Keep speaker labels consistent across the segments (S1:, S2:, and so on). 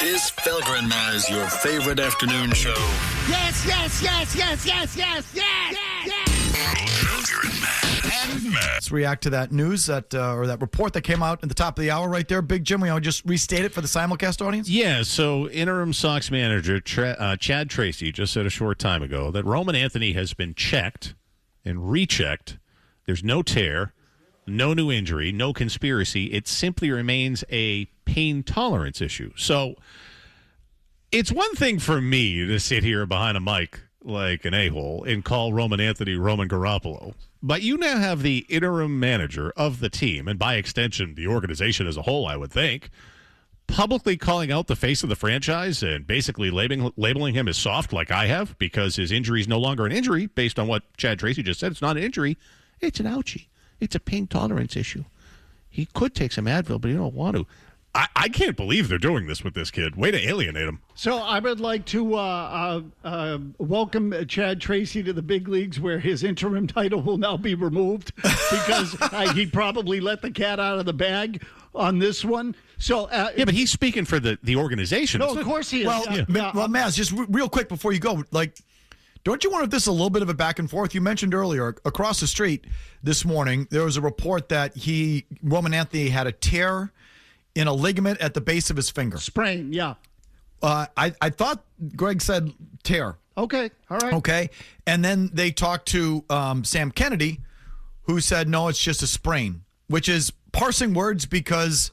S1: Is Felgrenmaz your favorite afternoon show?
S2: Yes, yes, yes, yes, yes, yes, yes, yes.
S3: Let's react to that news or that report that came out at the top of the hour right there. Big Jim, we want to just restate it for the simulcast audience?
S4: Yeah, so interim Sox manager Chad Tracy just said a short time ago that Roman Anthony has been checked and rechecked. There's no tear, no new injury, no conspiracy. It simply remains a pain tolerance issue. So it's one thing for me to sit here behind a mic like an a-hole and call Roman Anthony Roman Garoppolo. But you now have the interim manager of the team, and by extension, the organization as a whole, I would think, publicly calling out the face of the franchise and basically labeling him as soft like I have because his injury is no longer an injury based on what Chad Tracy just said. It's not an injury. It's an ouchie. It's a pain tolerance issue. He could take some Advil, but he don't want to. I can't believe they're doing this with this kid. Way to alienate him.
S2: So I would like to welcome Chad Tracy to the big leagues where his interim title will now be removed because he probably let the cat out of the bag on this one. So
S4: yeah, but he's speaking for the organization.
S2: No, of course he is.
S3: Well, Maz, just real quick before you go, don't you wonder if this is a little bit of a back and forth? You mentioned earlier, across the street this morning, there was a report that Roman Anthony had a tear in a ligament at the base of his finger.
S2: Sprain, yeah.
S3: I thought Greg said tear.
S2: Okay, all right.
S3: Okay, and then they talked to Sam Kennedy, who said, no, it's just a sprain, which is parsing words because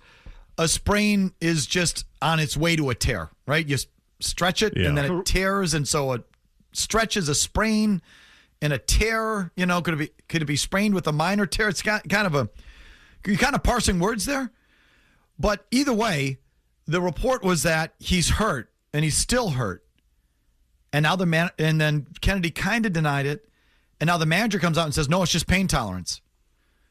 S3: a sprain is just on its way to a tear, right? You stretch it, and then it tears, and so a stretch is a sprain, and a tear, could it be sprained with a minor tear? It's kind of parsing words there. But either way, the report was that he's hurt, and he's still hurt. And now and then Kennedy kind of denied it, and now the manager comes out and says, no, it's just pain tolerance.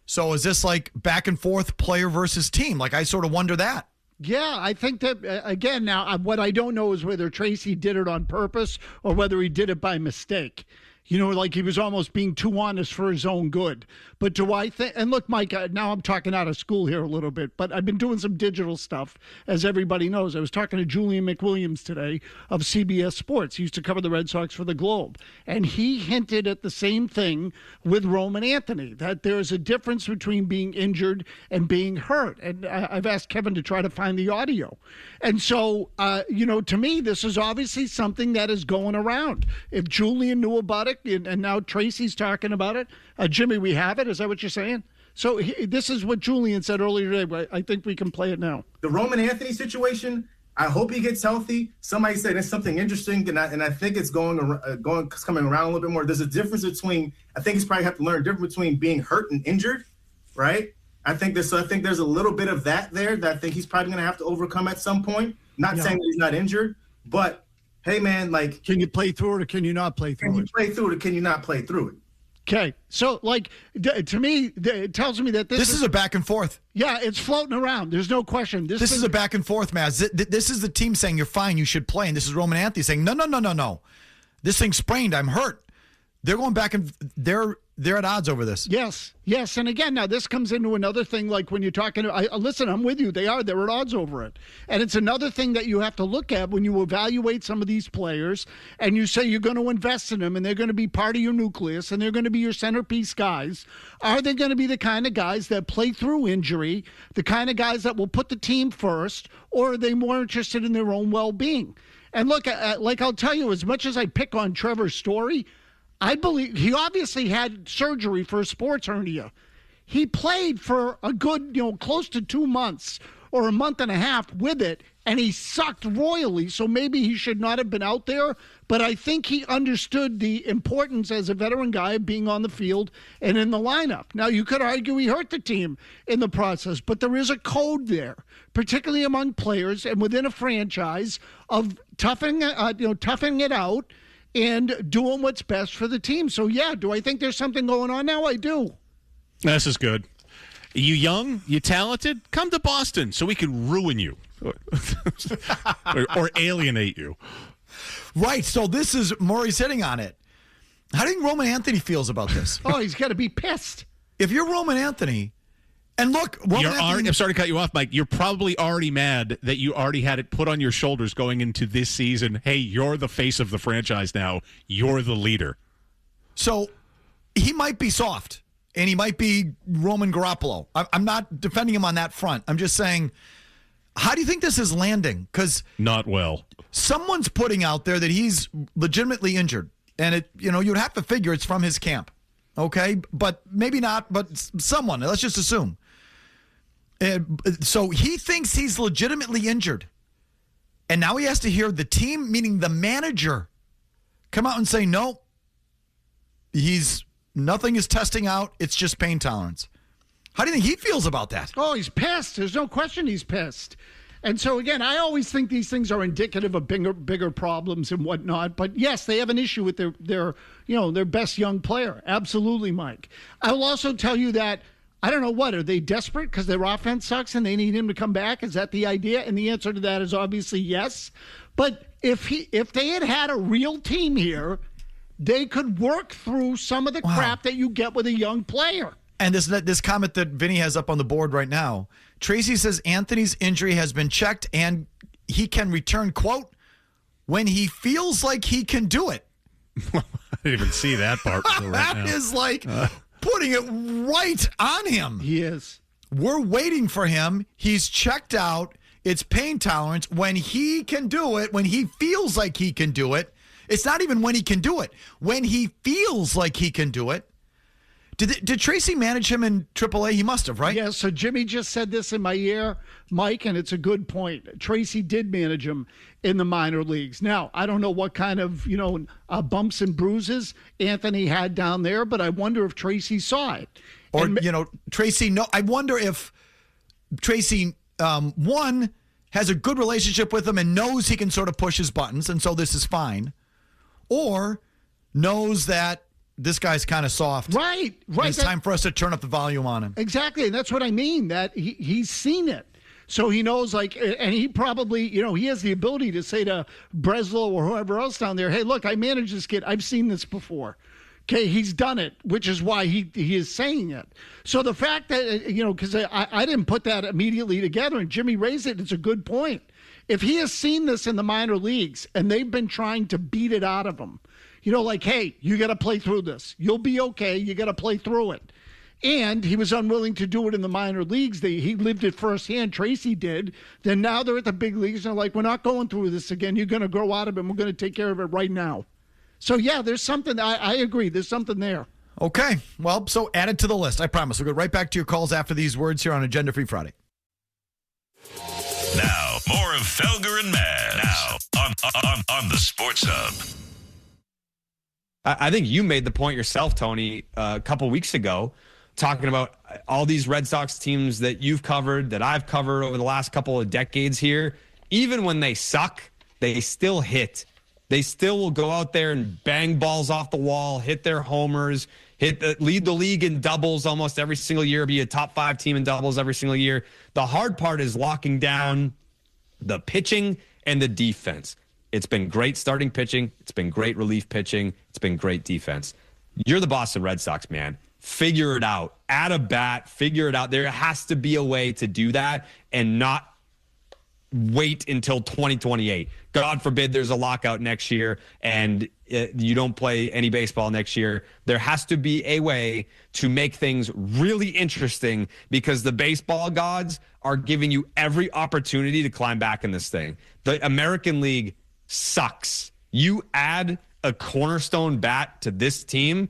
S3: So is this like back and forth player versus team? I sort of wonder that.
S2: Yeah, I think that, again, now what I don't know is whether Tracy did it on purpose or whether he did it by mistake. Like he was almost being too honest for his own good. But do I think, and look, Mike, now I'm talking out of school here a little bit, but I've been doing some digital stuff, as everybody knows. I was talking to Julian McWilliams today of CBS Sports. He used to cover the Red Sox for the Globe. And he hinted at the same thing with Roman Anthony, that there's a difference between being injured and being hurt. And I've asked Kevin to try to find the audio. And so, to me, this is obviously something that is going around. If Julian knew about it, and now Tracy's talking about it. Jimmy, we have it. Is that what you're saying? So this is what Julian said earlier today, but I think we can play it now.
S5: The Roman Anthony situation, I hope he gets healthy. Somebody said it's something interesting, and I coming around a little bit more. There's a difference between, I think he's probably have to learn a difference between being hurt and injured, right? I think there's a little bit of that there that I think he's probably going to have to overcome at some point. Not saying that he's not injured, but hey, man, can
S2: you play through it or can you not play through it?
S5: Can you play through it or can you not play through it?
S2: Okay. So, to me, it tells me that this
S3: is a back and forth.
S2: Yeah, it's floating around. There's no question.
S3: This is a back and forth, Maz. This is the team saying you're fine, you should play. And this is Roman Anthony saying, no. This thing's sprained. I'm hurt. They're going back and they're at odds over this.
S2: Yes. And again, now this comes into another thing, like when you're talking, listen, I'm with you. They're at odds over it. And it's another thing that you have to look at when you evaluate some of these players and you say you're going to invest in them and they're going to be part of your nucleus and they're going to be your centerpiece guys. Are they going to be the kind of guys that play through injury, the kind of guys that will put the team first, or are they more interested in their own well-being? And look, I'll tell you, as much as I pick on Trevor's story, I believe he obviously had surgery for a sports hernia. He played for a good, close to 2 months or a month and a half with it, and he sucked royally, so maybe he should not have been out there. But I think he understood the importance as a veteran guy of being on the field and in the lineup. Now, you could argue he hurt the team in the process, but there is a code there, particularly among players and within a franchise, of toughing it out and doing what's best for the team. So, yeah, do I think there's something going on now? I do.
S4: This is good. You young, you talented, come to Boston so we can ruin you or alienate you.
S3: Right, so this is Maury's hitting on it. How do you think Roman Anthony feels about this?
S2: Oh, he's got to be pissed.
S3: If you're Roman Anthony And look,
S4: I'm sorry to cut you off, Mike. You're probably already mad that you already had it put on your shoulders going into this season. Hey, you're the face of the franchise now. You're the leader.
S3: So he might be soft, and he might be Roman Garoppolo. I'm not defending him on that front. I'm just saying, how do you think this is landing? Because
S4: not well.
S3: Someone's putting out there that he's legitimately injured, and you'd have to figure it's from his camp. Okay, but maybe not. But someone. Let's just assume. So he thinks he's legitimately injured. And now he has to hear the team, meaning the manager, come out and say, no, nothing is testing out. It's just pain tolerance. How do you think he feels about that?
S2: Oh, he's pissed. There's no question he's pissed. And so, again, I always think these things are indicative of bigger problems and whatnot. But, yes, they have an issue with their best young player. Absolutely, Mike. I will also tell you that, I don't know what, are they desperate because their offense sucks and they need him to come back? Is that the idea? And the answer to that is obviously yes. But if they had a real team here, they could work through some of the crap that you get with a young player.
S3: And this comment that Vinny has up on the board right now, Tracy says Anthony's injury has been checked and he can return, quote, when he feels like he can do it.
S4: I didn't even see that part.
S3: That is like putting it right on him.
S2: He is.
S3: We're waiting for him. He's checked out. It's pain tolerance. When he can do it, when he feels like he can do it, it's not even when he can do it. When he feels like he can do it. Did Tracy manage him in AAA? He must have, right?
S2: Yeah, so Jimmy just said this in my ear, Mike, and it's a good point. Tracy did manage him in the minor leagues. Now, I don't know what kind of, bumps and bruises Anthony had down there, but I wonder if Tracy saw it.
S3: Or, Tracy, no, I wonder if Tracy, one, has a good relationship with him and knows he can sort of push his buttons, and so this is fine. Or knows that this guy's kind of soft.
S2: Right.
S3: It's time for us to turn up the volume on him.
S2: Exactly, and that's what I mean, that he's seen it. So he knows, and he probably, he has the ability to say to Breslow or whoever else down there, hey, look, I managed this kid. I've seen this before. Okay, he's done it, which is why he is saying it. So the fact that, because I didn't put that immediately together, and Jimmy raised it, it's a good point. If he has seen this in the minor leagues, and they've been trying to beat it out of him, hey, you got to play through this. You'll be okay. You got to play through it. And he was unwilling to do it in the minor leagues. He lived it firsthand. Tracy did. Then now they're at the big leagues. And they're like, we're not going through this again. You're going to grow out of it. We're going to take care of it right now. So, yeah, there's something. I agree. There's something there.
S3: Okay. Well, so add it to the list. I promise. We'll go right back to your calls after these words here on Agenda Free Friday.
S1: Now, more of Felger and Maz. Now, on the Sports Hub.
S6: I think you made the point yourself, Tony, a couple weeks ago, talking about all these Red Sox teams that you've covered, that I've covered over the last couple of decades here. Even when they suck, they still hit. They still will go out there and bang balls off the wall, hit their homers, lead the league in doubles almost every single year, be a top 5 team in doubles every single year. The hard part is locking down the pitching and the defense. It's been great starting pitching. It's been great relief pitching. It's been great defense. You're the Boston Red Sox, man. Figure it out. Add a bat. Figure it out. There has to be a way to do that and not wait until 2028. God forbid there's a lockout next year and you don't play any baseball next year. There has to be a way to make things really interesting because the baseball gods are giving you every opportunity to climb back in this thing. The American League sucks. You add a cornerstone bat to this team,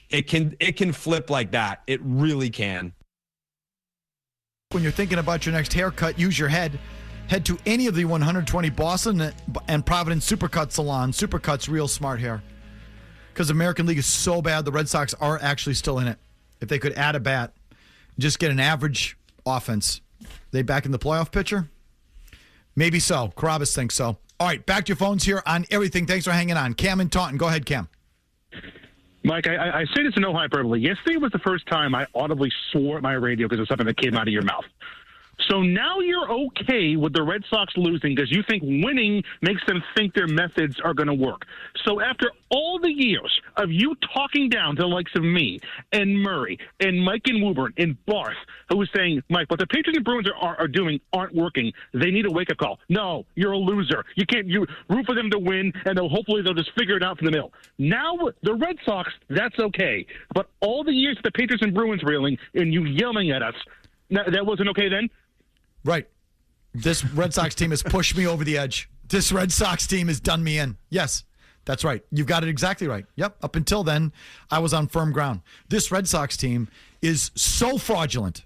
S6: it can flip like that. It really can.
S3: When you're thinking about your next haircut, use your head. Head to any of the 120 Boston and Providence Supercut salons. Supercut's real smart hair. Because American League is so bad, the Red Sox are actually still in it. If they could add a bat, just get an average offense. They back in the playoff picture? Maybe so. Carrabis thinks so. All right, back to your phones here on everything. Thanks for hanging on. Cam and Taunton. Go ahead, Cam.
S7: Mike, I say this in no hyperbole. Yesterday was the first time I audibly swore at my radio because of something that came out of your mouth. So now you're okay with the Red Sox losing because you think winning makes them think their methods are going to work. So after all the years of you talking down to the likes of me and Murray and Mike and Woburn and Barth, who was saying, Mike, what the Patriots and Bruins are doing aren't working. They need a wake-up call. No, you're a loser. You root for them to win, and hopefully they'll just figure it out from the middle. Now, the Red Sox, that's okay. But all the years the Patriots and Bruins reeling and you yelling at us, that wasn't okay then?
S3: Right. This Red Sox team has pushed me over the edge. This Red Sox team has done me in. Yes, that's right. You've got it exactly right. Yep. Up until then, I was on firm ground. This Red Sox team is so fraudulent.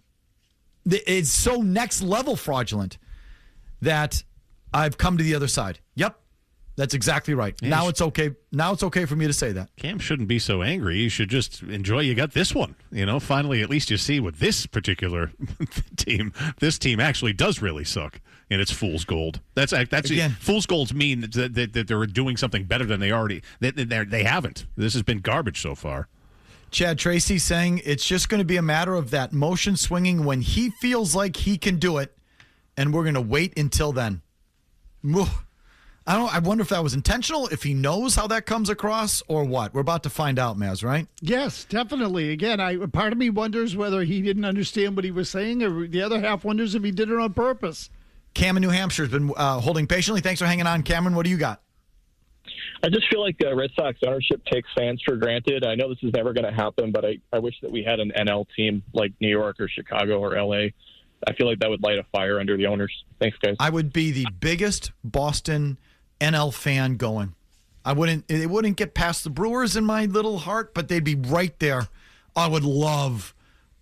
S3: It's so next level fraudulent that I've come to the other side. Yep. That's exactly right. Yeah, now it's okay. Now it's okay for me to say that.
S4: Cam shouldn't be so angry. You should just enjoy you got this one. Finally, at least you see what this particular this team actually does really suck, and it's fool's gold. That's again, fool's golds mean that they're doing something better than they already. They haven't. This has been garbage so far.
S3: Chad Tracy saying it's just going to be a matter of that motion swinging when he feels like he can do it, and we're going to wait until then. I wonder if that was intentional, if he knows how that comes across, or what. We're about to find out, Maz, right?
S2: Yes, definitely. Again, part of me wonders whether he didn't understand what he was saying, or the other half wonders if he did it on purpose.
S3: Cam in New Hampshire has been holding patiently. Thanks for hanging on, Cameron. What do you got?
S8: I just feel like Red Sox ownership takes fans for granted. I know this is never going to happen, but I wish that we had an NL team like New York or Chicago or L.A. I feel like that would light a fire under the owners. Thanks, guys.
S3: I would be the biggest Boston NL fan going. It wouldn't get past the Brewers in my little heart, but they'd be right there. I would love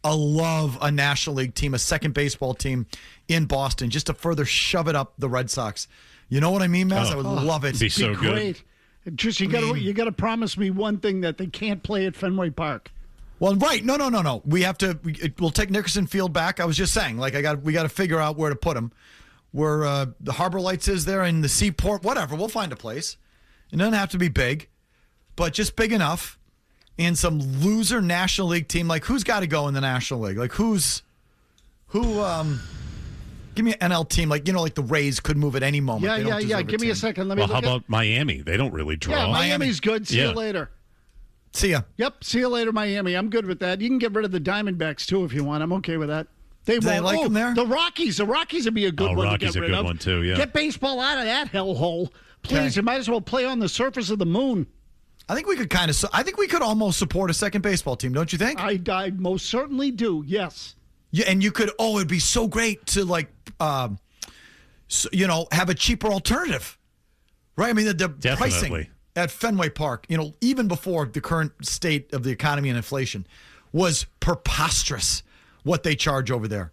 S3: a National League team, a second baseball team in Boston, just to further shove it up the Red Sox. You know what I mean, Maz? I would love it.
S4: It'd be so
S2: great.
S4: Good.
S2: Just you got to promise me one thing, that they can't play at Fenway Park.
S3: Well, right. No. We have to. We'll take Nickerson Field back. I was just saying, we got to figure out where to put them. Where the Harbor Lights is there in the Seaport, whatever. We'll find a place. It doesn't have to be big, but just big enough. And some loser National League team. Like, who's got to go in the National League? Like, who? Give me an NL team. Like the Rays could move at any moment.
S2: Yeah. Give me a second. Let me.
S4: Well, how about Miami? They don't really draw.
S2: Yeah, Miami's good. See you later.
S3: See ya.
S2: Yep. See you later, Miami. I'm good with that. You can get rid of the Diamondbacks too if you want. I'm okay with that. They like them there? The Rockies would be a good one to get rid of.
S4: Rockies are a good one too, yeah.
S2: Get baseball out of that hellhole. Please,
S3: Okay.
S2: You might as well play on the surface of the moon.
S3: I think we could almost support a second baseball team, don't you think?
S2: I most certainly do, yes.
S3: Yeah, and you could, it'd be so great to have a cheaper alternative. Right? I mean, the pricing at Fenway Park, even before the current state of the economy and inflation, was preposterous. What they charge over there.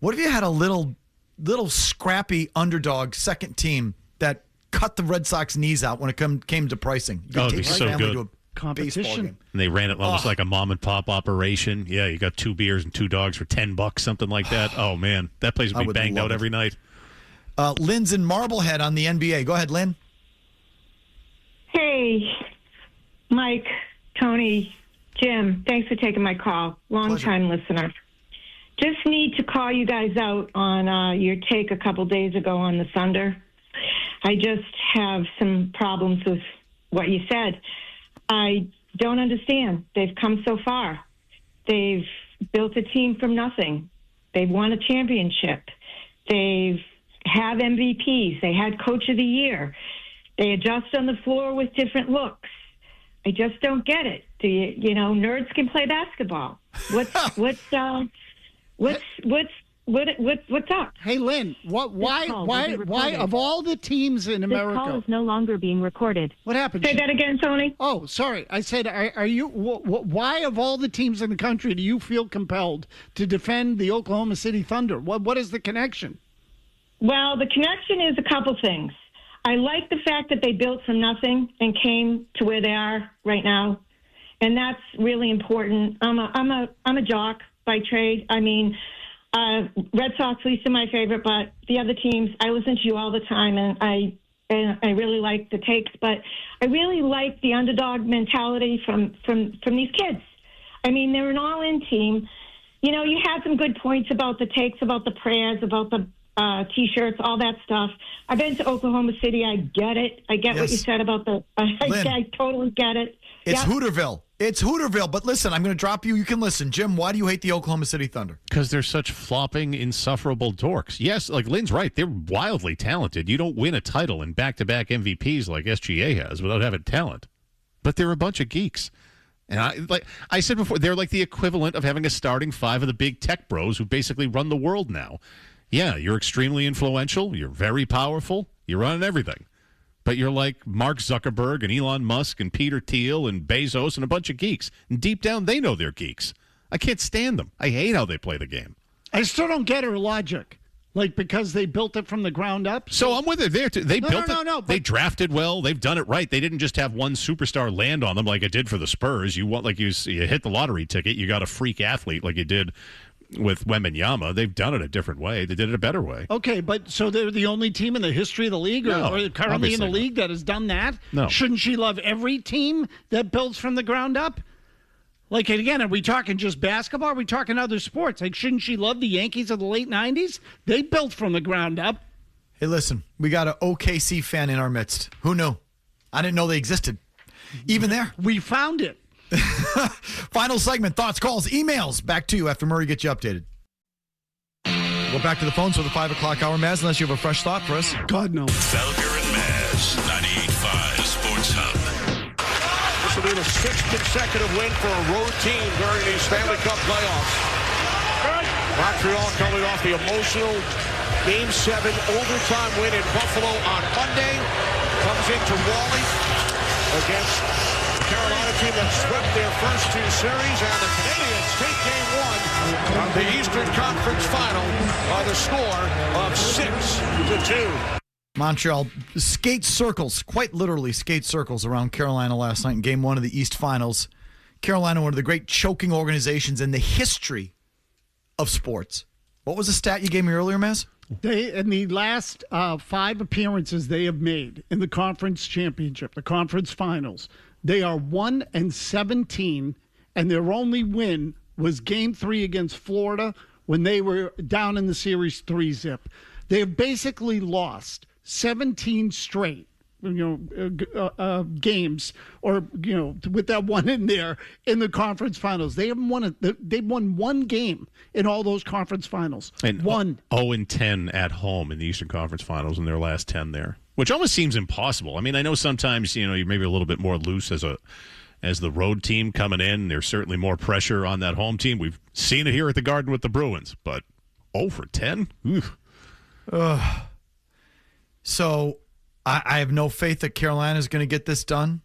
S3: What if you had a little scrappy underdog second team that cut the Red Sox knees out when it came to pricing?
S4: It'd be so good.
S3: To a
S2: Competition.
S4: And they ran it almost like a mom and pop operation. Yeah, you got 2 beers and 2 dogs for $10, something like that. Oh man, that place would be banged out every night.
S3: Lynn's in Marblehead on the NBA. Go ahead, Lynn.
S9: Hey, Mike, Tony, Jim. Thanks for taking my call. Long-time listener. Just need to call you guys out on your take a couple days ago on the Thunder. I just have some problems with what you said. I don't understand. They've come so far. They've built a team from nothing. They've won a championship. They've had MVPs. They had Coach of the Year. They adjust on the floor with different looks. I just don't get it. Do you nerds can play basketball. What's up?
S2: Hey, Lynn, why of all the teams in America?
S10: This call is no longer being recorded.
S2: What happened?
S9: Say that again, Tony.
S2: Oh, sorry. I said, are you? Why of all the teams in the country do you feel compelled to defend the Oklahoma City Thunder? What is the connection?
S9: Well, the connection is a couple things. I like the fact that they built from nothing and came to where they are right now, and that's really important. I'm a jock by trade. I mean, Red Sox, at least are my favorite, but the other teams, I listen to you all the time, and I really like the takes, but I really like the underdog mentality from these kids. I mean, they're an all-in team. You had some good points about the takes, about the prayers, about the T-shirts, all that stuff. I've been to Oklahoma City. I get it. I get what you said about the. I totally get it.
S3: It's Hooterville. It's Hooterville. But listen, I'm going to drop you. You can listen. Jim, why do you hate the Oklahoma City Thunder?
S4: Because they're such flopping, insufferable dorks. Yes, like Lynn's right. They're wildly talented. You don't win a title in back-to-back MVPs like SGA has without having talent. But they're a bunch of geeks. And I said before, they're like the equivalent of having a starting five of the big tech bros who basically run the world now. Yeah, you're extremely influential. You're very powerful. You're running everything. But you're like Mark Zuckerberg and Elon Musk and Peter Thiel and Bezos and a bunch of geeks. And deep down, they know they're geeks. I can't stand them. I hate how they play the game.
S2: I still don't get her logic. Like, because they built it from the ground up?
S4: So I'm with it there. They built it.
S2: No.
S4: They drafted well. They've done it right. They didn't just have one superstar land on them like it did for the Spurs. You hit the lottery ticket. You got a freak athlete like you did with Wembanyama. They've done it a different way. They did it a better way.
S2: Okay, but so they're the only team in the history of the league or currently in the league that has done that?
S4: No.
S2: Shouldn't she love every team that builds from the ground up? Like, again, are we talking just basketball? Are we talking other sports? Like, shouldn't she love the Yankees of the late 90s? They built from the ground up.
S3: Hey, listen, we got an OKC fan in our midst. Who knew? I didn't know they existed. Even there.
S2: We found it.
S3: Final segment, thoughts, calls, emails. Back to you after Murray gets you updated. Go back to the phones for the 5 o'clock hour, Maz, unless you have a fresh thought for us.
S2: God, no.
S1: Felger and Maz, 98.5 Sports Hub.
S11: This will be the 6th consecutive win for a road team during these Stanley Cup playoffs. Montreal coming off the emotional Game 7 overtime win in Buffalo on Monday. Comes into Raleigh against the Carolina team that swept their first two series. And the Canadiens take Game 1 of the Eastern Conference Final by the score of 6-2.
S3: Montreal skate circles, quite literally skate circles around Carolina last night in Game 1 of the East Finals. Carolina, one of the great choking organizations in the history of sports. What was the stat you gave me earlier, Maz?
S2: In the last 5 appearances they have made in the conference championship, the conference finals, they are 1-17, and their only win was Game 3 against Florida when they were down in the series 3-0. They have basically lost 17 straight, games, or with that one in there in the conference finals. They haven't won they've won one game in all those conference finals.
S4: And
S2: one
S4: 0-10 at home in the Eastern Conference Finals in their last 10 there, which almost seems impossible. I mean, I know sometimes you're maybe a little bit more loose as the road team coming in. There's certainly more pressure on that home team. We've seen it here at the Garden with the Bruins, but 0-10.
S3: So I have no faith that Carolina is going to get this done.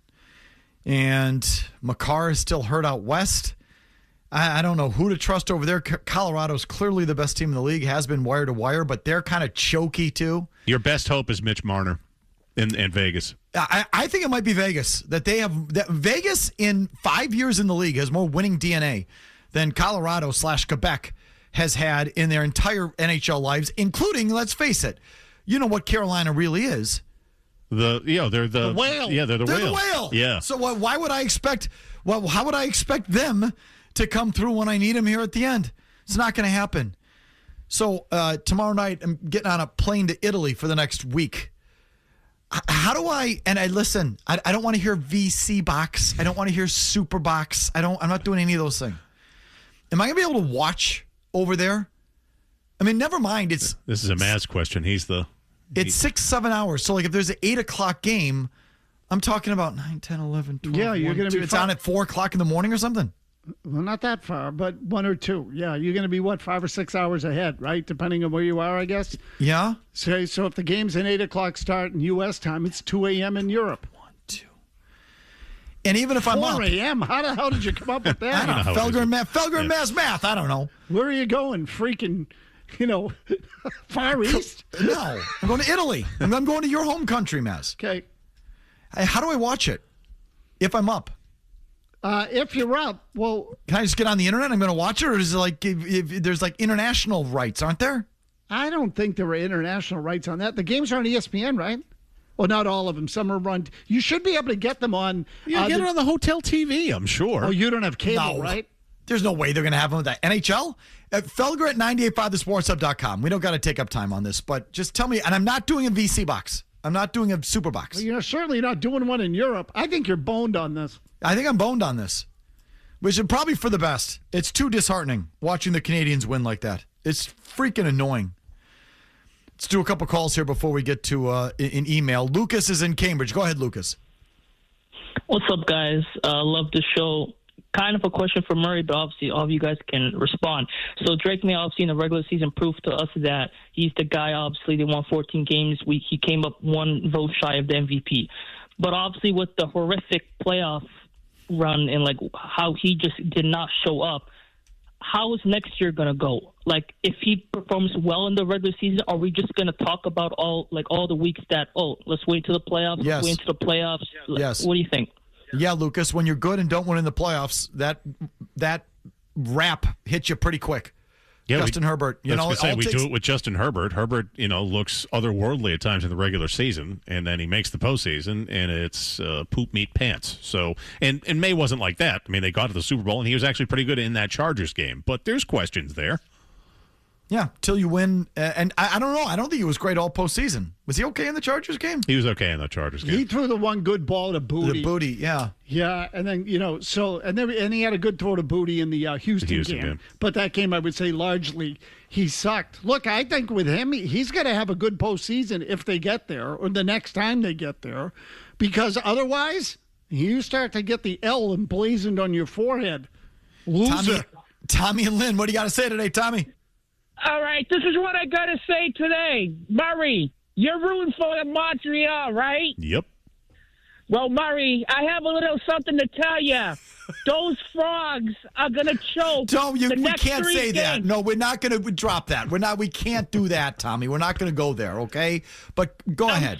S3: And Makar is still hurt out west. I don't know who to trust over there. Colorado's clearly the best team in the league, has been wire to wire, but they're kind of choky too.
S4: Your best hope is Mitch Marner in Vegas.
S3: I think it might be Vegas. Vegas in 5 years in the league has more winning DNA than Colorado/Quebec has had in their entire NHL lives, including, let's face it, you know what Carolina really is.
S4: They're the
S2: whale.
S4: Yeah, they're the
S3: whale.
S4: whale. Yeah.
S3: So why would I expect? Well, how would I expect them to come through when I need them here at the end? It's not going to happen. So tomorrow night, I'm getting on a plane to Italy for the next week. How do I? And I listen. I don't want to hear VC box. I don't want to hear Super Box. I'm not doing any of those things. Am I going to be able to watch over there? I mean, never mind. This
S4: is a Maz question. It's
S3: 6-7 hours. So, like, if there's an 8 o'clock game, I'm talking about 9, 10, 11, 12.
S2: Yeah, you're going to be.
S3: It's on at 4 o'clock in the morning or something.
S2: Well, not that far, but 1 or 2. Yeah, you're going to be 5 or 6 hours ahead, right? Depending on where you are, I guess.
S3: Yeah.
S2: So if the game's an 8 o'clock start in U.S. time, it's 2 a.m. in Europe.
S3: 1, 2. And even if I'm up,
S2: 4 a.m. How the hell did you come up with that?
S3: I don't know. Felger and Maz math. I don't know.
S2: Where are you going? Freaking. Far East?
S3: No. I'm going to Italy. I'm going to your home country, Maz.
S2: Okay.
S3: How do I watch it if I'm up?
S2: If you're up, well...
S3: Can I just get on the internet? I'm going to watch it? Or is it like, if there's like international rights, aren't there?
S2: I don't think there are international rights on that. The games are on ESPN, right? Well, not all of them. Some are run... You should be able to get them on...
S4: Get it on the hotel TV, I'm sure.
S2: Oh, you don't have cable, right?
S3: There's no way they're going to have him with that. NHL? Felger at 985thesportshub.com. We don't got to take up time on this, but just tell me, and I'm not doing a VC box. I'm not doing a super box.
S2: Well, you're certainly not doing one in Europe. I think you're boned on this.
S3: I think I'm boned on this, which is probably for the best. It's too disheartening watching the Canadians win like that. It's freaking annoying. Let's do a couple calls here before we get to an email. Lucas is in Cambridge. Go ahead, Lucas.
S12: What's up, guys? Love the show. Kind of a question for Murray, but obviously all of you guys can respond. So Drake may obviously in the regular season prove to us that he's the guy. Obviously, they won 14 games. He came up one vote shy of the MVP. But obviously with the horrific playoff run and like how he just did not show up, how is next year going to go? Like, if he performs well in the regular season, are we just going to talk about all the weeks that, let's wait till the playoffs,
S3: Yes.
S12: wait until the playoffs?
S3: Yes.
S12: What do you think?
S3: Yeah, Lucas, when you're good and don't win in the playoffs, that rap hits you pretty quick.
S4: Yeah,
S3: Justin Herbert.
S4: We do it with Justin Herbert. Herbert, looks otherworldly at times in the regular season, and then he makes the postseason, and it's poop meat pants. So, and May wasn't like that. I mean, they got to the Super Bowl, and he was actually pretty good in that Chargers game. But there's questions there.
S3: Yeah, till you win. And I don't know. I don't think he was great all postseason. Was he okay in the Chargers game?
S4: He was okay in the Chargers game.
S2: He threw the one good ball to Booty.
S3: The Booty, yeah.
S2: Yeah, and then, and he had a good throw to Booty in the Houston game. But that game, I would say, largely, he sucked. Look, I think with him, he's going to have a good postseason if they get there, or the next time they get there. Because otherwise, you start to get the L emblazoned on your forehead. Loser.
S3: Tommy and Lynn, what do you got to say today, Tommy?
S13: All right, this is what I got to say today. Murray, you're rooting for Montreal, right?
S4: Yep.
S13: Well, Murray, I have a little something to tell you. Those frogs are going to choke.
S3: We can't say that. No, we're not going to drop that. We can't do that, Tommy. We're not going to go there, okay? But go ahead.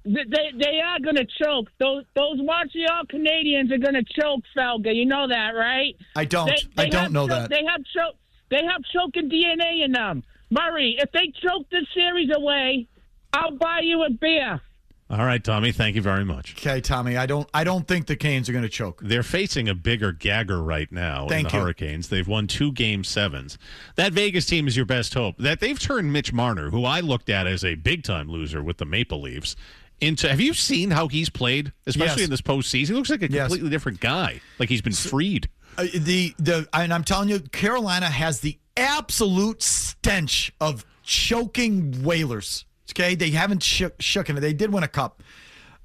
S13: They are going to choke. Those Montreal Canadiens are going to choke, Felga. You know that, right?
S3: I don't. I don't know that.
S13: They have choking DNA in them. Murray, if they choke this series away, I'll buy you a beer.
S4: All right, Tommy. Thank you very much.
S3: Okay, Tommy. I don't think the Canes are going to choke.
S4: They're facing a bigger gagger right now in the Hurricanes. They've won 2 Game 7s. That Vegas team is your best hope. That they've turned Mitch Marner, who I looked at as a big-time loser with the Maple Leafs, into. Have you seen how he's played, especially in this postseason? He looks like a completely different guy. Like he's been freed.
S3: And I'm telling you, Carolina has the absolute stench of choking Whalers. Okay, they haven't shooken it. They did win a cup,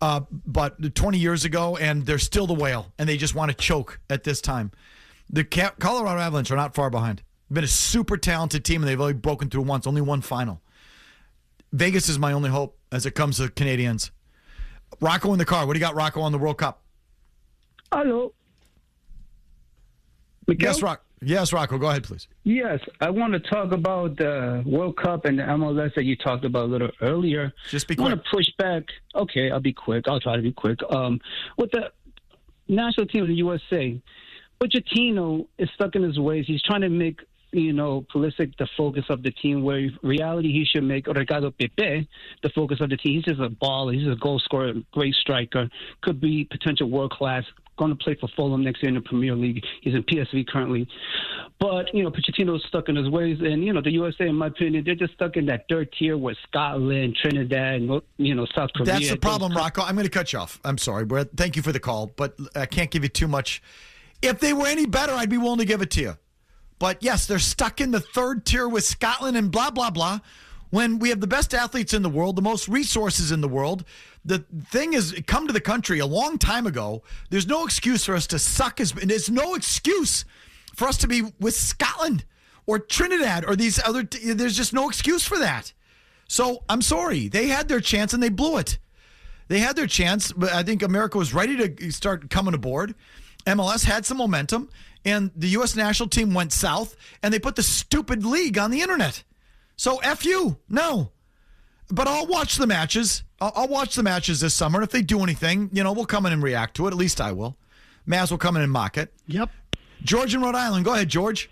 S3: but 20 years ago, and they're still the whale, and they just want to choke at this time. The Colorado Avalanche are not far behind. They've been a super talented team, and they've only broken through once, only one final. Vegas is my only hope as it comes to Canadians. Rocco in the car. What do you got, Rocco, on the World Cup?
S14: Hello.
S3: Yes, Rocco. Go ahead, please.
S14: Yes, I want to talk about the World Cup and the MLS that you talked about a little earlier.
S3: Just be quick.
S14: I want to push back. Okay, I'll be quick. I'll try to be quick. With the national team of the USA, Pochettino is stuck in his ways. He's trying to make Pulisic the focus of the team, where in reality he should make Ricardo Pepe the focus of the team. He's just a baller. He's a goal scorer, great striker, could be potential world class. Going to play for Fulham next year in the Premier League. He's in PSV currently. But, Pochettino's stuck in his ways. And, the USA, in my opinion, they're just stuck in that third tier with Scotland, Trinidad, and, South Korea.
S3: That's the problem, Rocco. I'm going to cut you off. I'm sorry. Thank you for the call, but I can't give you too much. If they were any better, I'd be willing to give it to you. But, yes, they're stuck in the third tier with Scotland and blah, blah, blah. When we have the best athletes in the world, the most resources in the world, the thing is, come to the country a long time ago. There's no excuse for us to suck. There's no excuse for us to be with Scotland or Trinidad or these other. There's just no excuse for that. So I'm sorry. They had their chance and they blew it. They had their chance, but I think America was ready to start coming aboard. MLS had some momentum, and the U.S. national team went south, and they put the stupid league on the internet. So F you. No. But I'll watch the matches. I'll watch the matches this summer. And if they do anything, we'll come in and react to it. At least I will. Maz will come in and mock it.
S2: Yep.
S3: George in Rhode Island. Go ahead, George.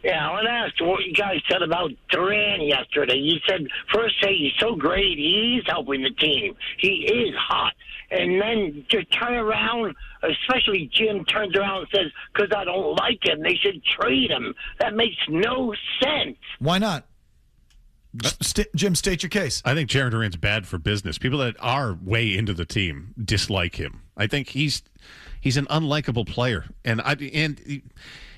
S15: Yeah, I want to ask what you guys said about Duran yesterday. You said, first say he's so great, he's helping the team. He is hot. and then to turn around, especially Jim turns around and says, because I don't like him, they should trade him. That makes no sense.
S3: Why not? Jim, state your case.
S4: I think Jared Durant's bad for business. People that are way into the team dislike him. I think he's an unlikable player, and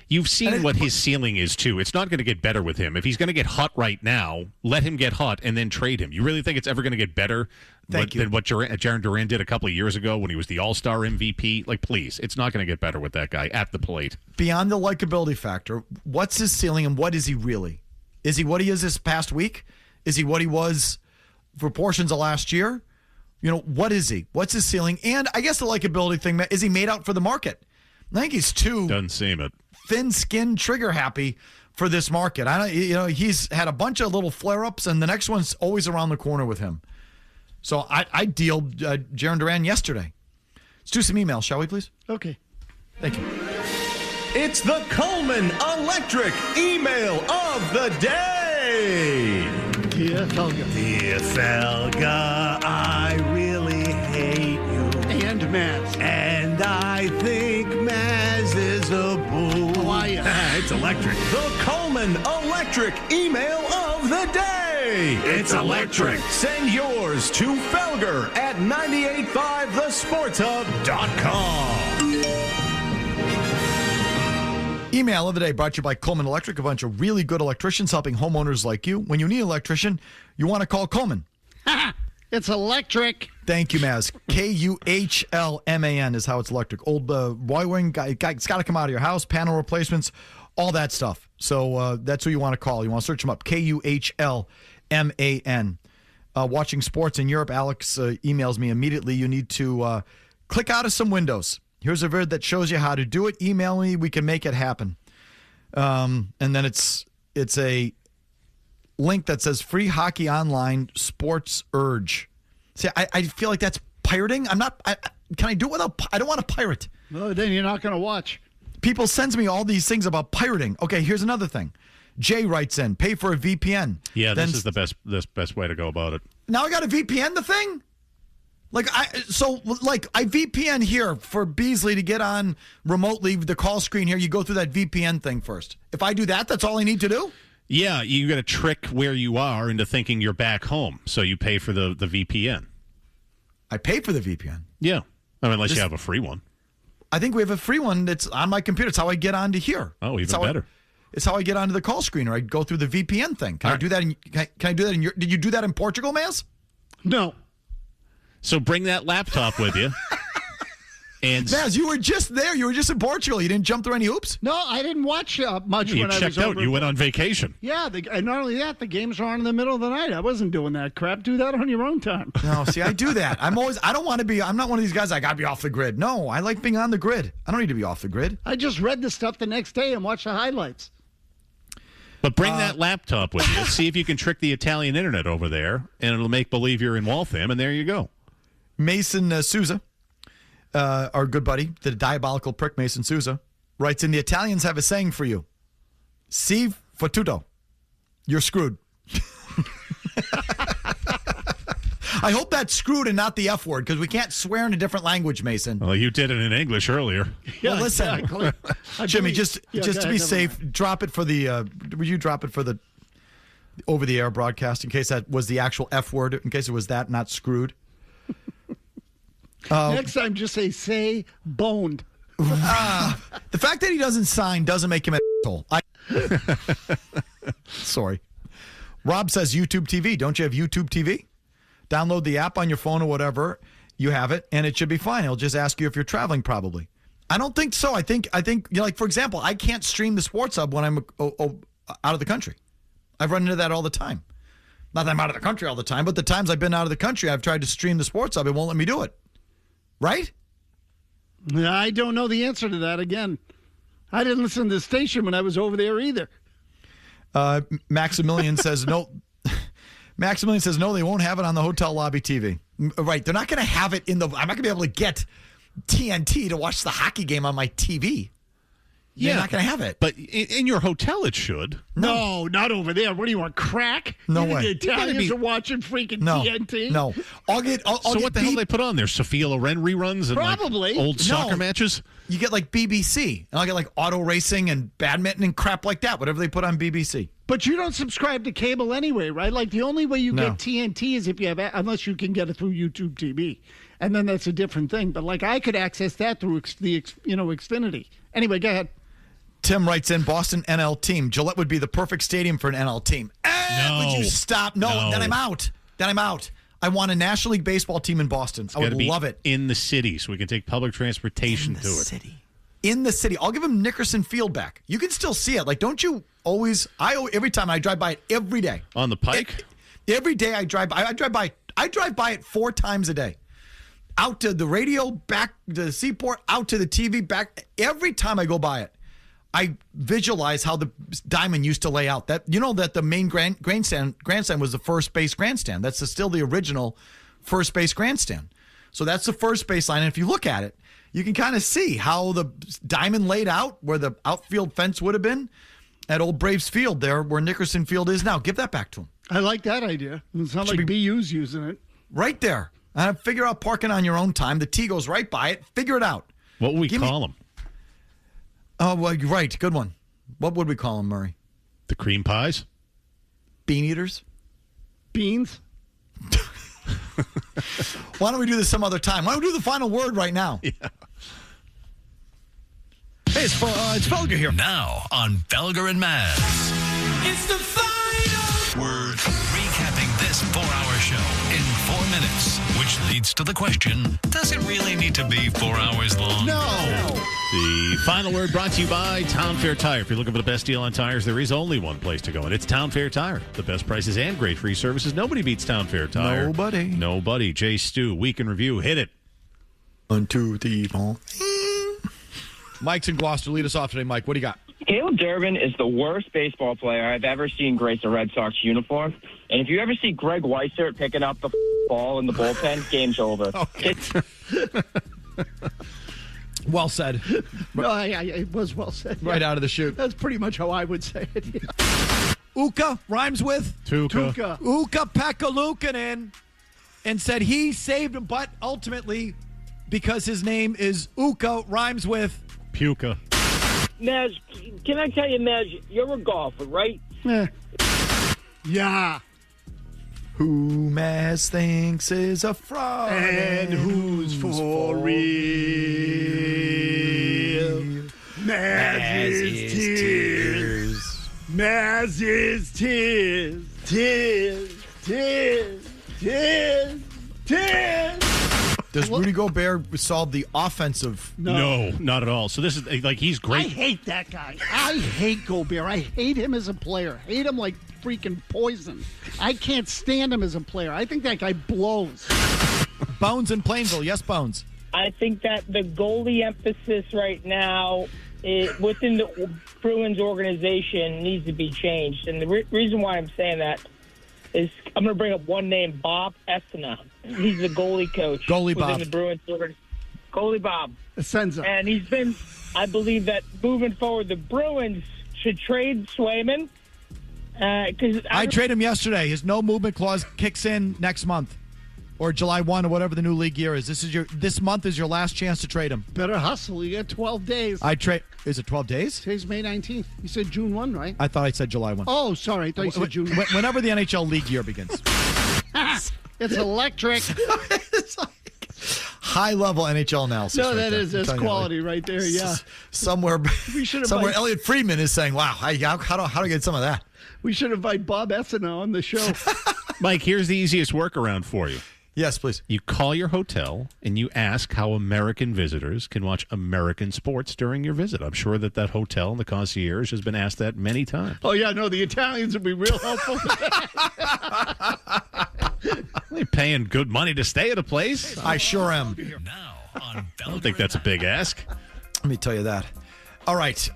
S4: you've seen what his ceiling is too. It's not going to get better with him. If he's going to get hot right now, let him get hot and then trade him. You really think it's ever going to get better than what Jared Durant did a couple of years ago when he was the All-Star MVP? Like, please, it's not going to get better with that guy at the plate.
S3: Beyond the likability factor, what's his ceiling and what is he really? Is he what he is this past week? Is he what he was for portions of last year? You know, what is he? What's his ceiling? And I guess the likability thing, is he made out for the market? I think he's
S4: doesn't seem it.
S3: Thin-skinned, trigger-happy for this market. He's had a bunch of little flare-ups, and the next one's always around the corner with him. So I dealed Jared Durant yesterday. Let's do some emails, shall we, please?
S2: Okay.
S3: Thank you.
S16: It's the Coleman Electric email of the day.
S2: Dear Felga.
S16: Dear Felga, I really hate you.
S2: And Maz.
S16: And I think Maz is a boo.
S2: How are you?
S16: It's electric. The Coleman Electric email of the day. It's electric. Send yours to Felger at 985thesportshub.com.
S3: Email of the day brought to you by Coleman Electric, a bunch of really good electricians helping homeowners like you. When you need an electrician, you want to call Coleman.
S2: It's electric.
S3: Thank you, Maz. Kuhlman is how it's electric. Old wiring guy, it's got to come out of your house, panel replacements, all that stuff. So that's who you want to call. You want to search him up, Kuhlman. Watching sports in Europe, Alex emails me immediately. You need to click out of some windows. Here's a vid that shows you how to do it. Email me. We can make it happen. And then it's a link that says Free Hockey Online Sports Urge. See, I feel like that's pirating. I'm not. Can I do it without? I don't want to pirate.
S2: Well, then you're not going to watch.
S3: People sends me all these things about pirating. Okay, here's another thing. Jay writes in, pay for a VPN.
S4: Yeah, this is the best way to go about it.
S3: Now I got to VPN the thing? I VPN here for Beasley to get on remotely the call screen here. You go through that VPN thing first. If I do that, that's all I need to do?
S4: Yeah, you got to trick where you are into thinking you're back home. So you pay for the VPN.
S3: I pay for the VPN?
S4: Yeah. Unless you have a free one.
S3: I think we have a free one that's on my computer. It's how I get onto here.
S4: Oh, even better.
S3: It's how I get onto the call screen, or I go through the VPN thing. Can I do that? Can I do that in your? Did you do that in Portugal, Maz?
S2: No.
S4: So bring that laptop with you. And
S3: Maz, you were just there. You were just in Portugal. You didn't jump through any hoops?
S2: No, I didn't watch much when I was over.
S4: You checked out. You went on vacation.
S2: Yeah, and not only that, the games are on in the middle of the night. I wasn't doing that crap. Do that on your own time.
S3: No, see, I do that. I don't want to be, I'm not one of these guys, I got to be off the grid. No, I like being on the grid. I don't need to be off the grid.
S2: I just read the stuff the next day and watched the highlights.
S4: But bring that laptop with you. See if you can trick the Italian internet over there, and it'll make believe you're in Waltham, and there you go.
S3: Mason Souza, our good buddy, the diabolical prick Mason Souza, writes in, the Italians have a saying for you. Si fottuto. You're screwed. I hope that's screwed and not the F word, because we can't swear in a different language, Mason.
S4: Well, you did it in English earlier.
S3: Yeah, well, listen, exactly. Jimmy, just to be safe, drop it for the. Would you drop it for the over-the-air broadcast in case that was the actual F word? In case it was that, not screwed.
S2: Next time, just say boned.
S3: The fact that he doesn't sign doesn't make him an asshole. Sorry. Rob says YouTube TV. Don't you have YouTube TV? Download the app on your phone or whatever. You have it, and it should be fine. It'll just ask you if you're traveling, probably. I don't think so. I think for example, I can't stream the Sports Hub when I'm out of the country. I've run into that all the time. Not that I'm out of the country all the time, but the times I've been out of the country, I've tried to stream the Sports Hub. It won't let me do it. Right?
S2: I don't know the answer to that again. I didn't listen to the station when I was over there either.
S3: Maximilian says no. Maximilian says no, they won't have it on the hotel lobby TV. Right, they're not going to have it in the. I'm not going to be able to get TNT to watch the hockey game on my TV. You're not going to have it.
S4: But in your hotel, it should.
S2: No, not over there. What do you want, crack?
S3: No
S2: you think
S3: way.
S2: The Italians are watching freaking TNT?
S3: No. I'll get
S4: what the hell do they put on there? Sophia Loren reruns and
S2: Probably.
S4: like old soccer matches?
S3: You get like BBC, and I'll get like auto racing and badminton and crap like that, whatever they put on BBC.
S2: But you don't subscribe to cable anyway, right? Like the only way you get TNT is if you have, unless you can get it through YouTube TV, and then that's a different thing. But like I could access that through the Xfinity. Anyway, go ahead.
S3: Tim writes in, Boston NL team. Gillette would be the perfect stadium for an NL team. Would you stop? No, then I'm out. I want a National League Baseball team in Boston. I would love it.
S4: In the city, so we can take public transportation to it.
S3: In the city. I'll give him Nickerson Field back. You can still see it. Like, don't you always? Every time I drive by it every day.
S4: On the Pike?
S3: Every day I drive by. I drive by it 4 times a day. Out to the radio, back to the seaport, out to the TV, back. Every time I go by it, I visualize how the diamond used to lay out. That the main grandstand was the first base grandstand. That's still the original first base grandstand. So that's the first base line. And if you look at it, you can kind of see how the diamond laid out, where the outfield fence would have been at Old Braves Field there, where Nickerson Field is now. Give that back to him.
S2: I like that idea. It's not like BU's using it.
S3: Right there. Figure out parking on your own time. The T goes right by it. Figure it out.
S4: What would we call them?
S3: Oh, well, right. Good one. What would we call them, Murray?
S4: The cream pies?
S3: Bean eaters?
S2: Beans?
S3: Why don't we do this some other time? Why don't we do the final word right now?
S4: Yeah.
S3: Hey, it's Felger here.
S1: Now on Felger and Maz. It's the final word. Recapping this 4-hour show in 4 minutes, which leads to the question, does it really need to be 4 hours long?
S3: No.
S4: The final word brought to you by Town Fair Tire. If you're looking for the best deal on tires, there is only one place to go, and it's Town Fair Tire. The best prices and great free services. Nobody beats Town Fair Tire. Nobody. Jay Stu, Week in Review. Hit it.
S3: 1, 2, 3, 4. Mike's in Gloucester. Lead us off today, Mike. What do you got?
S17: Caleb Durbin is the worst baseball player I've ever seen grace a Red Sox uniform. And if you ever see Greg Weissert picking up the ball in the bullpen, game's over.
S3: Okay. Well said.
S2: No, it was well said.
S3: Right out of the chute.
S2: That's pretty much how I would say it. Yeah.
S3: Uka rhymes with?
S4: Tuca.
S3: Uka Pekka and said he saved him, but ultimately, because his name is Uka, rhymes with?
S4: Puka.
S13: Maz, can I tell you, Maz, you're a golfer, right?
S2: Yeah.
S3: Who Maz thinks is a fraud.
S2: And who's for real. Maz's tears. Maz's tears. Tears.
S3: Does Rudy Gobert solve the offensive?
S4: No, not at all. So this is like he's great.
S2: I hate that guy. I hate Gobert. I hate him as a player. Hate him like freaking poison. I can't stand him as a player. I think that guy blows.
S3: Bones in Plainville. Yes, Bones.
S12: I think that the goalie emphasis right now within the Bruins organization needs to be changed. And the reason why I'm saying that is I'm going to bring up one name, Bob Estina. He's the goalie coach within the Bruins organization. Goalie Bob.
S2: Essenza.
S12: And he's been, I believe that moving forward, the Bruins should trade Swayman.
S3: I traded him yesterday. His no movement clause kicks in next month, or July 1, or whatever the new league year is. This month is your last chance to trade him.
S2: Better hustle. You got 12 days.
S3: Is it 12 days?
S2: Today's May 19th. You said June 1, right?
S3: I thought I said July 1.
S2: Oh, sorry. I thought you said June 1.
S3: Whenever the NHL league year begins.
S2: It's electric.
S3: It's like high-level NHL analysis.
S2: No, that's quality right there. Yeah.
S3: Somewhere Elliot Friedman is saying, wow, how do I get some of that?
S2: We should invite Bob Essena on the show.
S4: Mike, here's the easiest workaround for you.
S3: Yes, please.
S4: You call your hotel and you ask how American visitors can watch American sports during your visit. I'm sure that hotel and the concierge has been asked that many times.
S2: Oh, yeah, no, the Italians would be real helpful.
S4: They're paying good money to stay at a place.
S3: I sure am.
S4: I don't think that's a big ask.
S3: Let me tell you that. All right.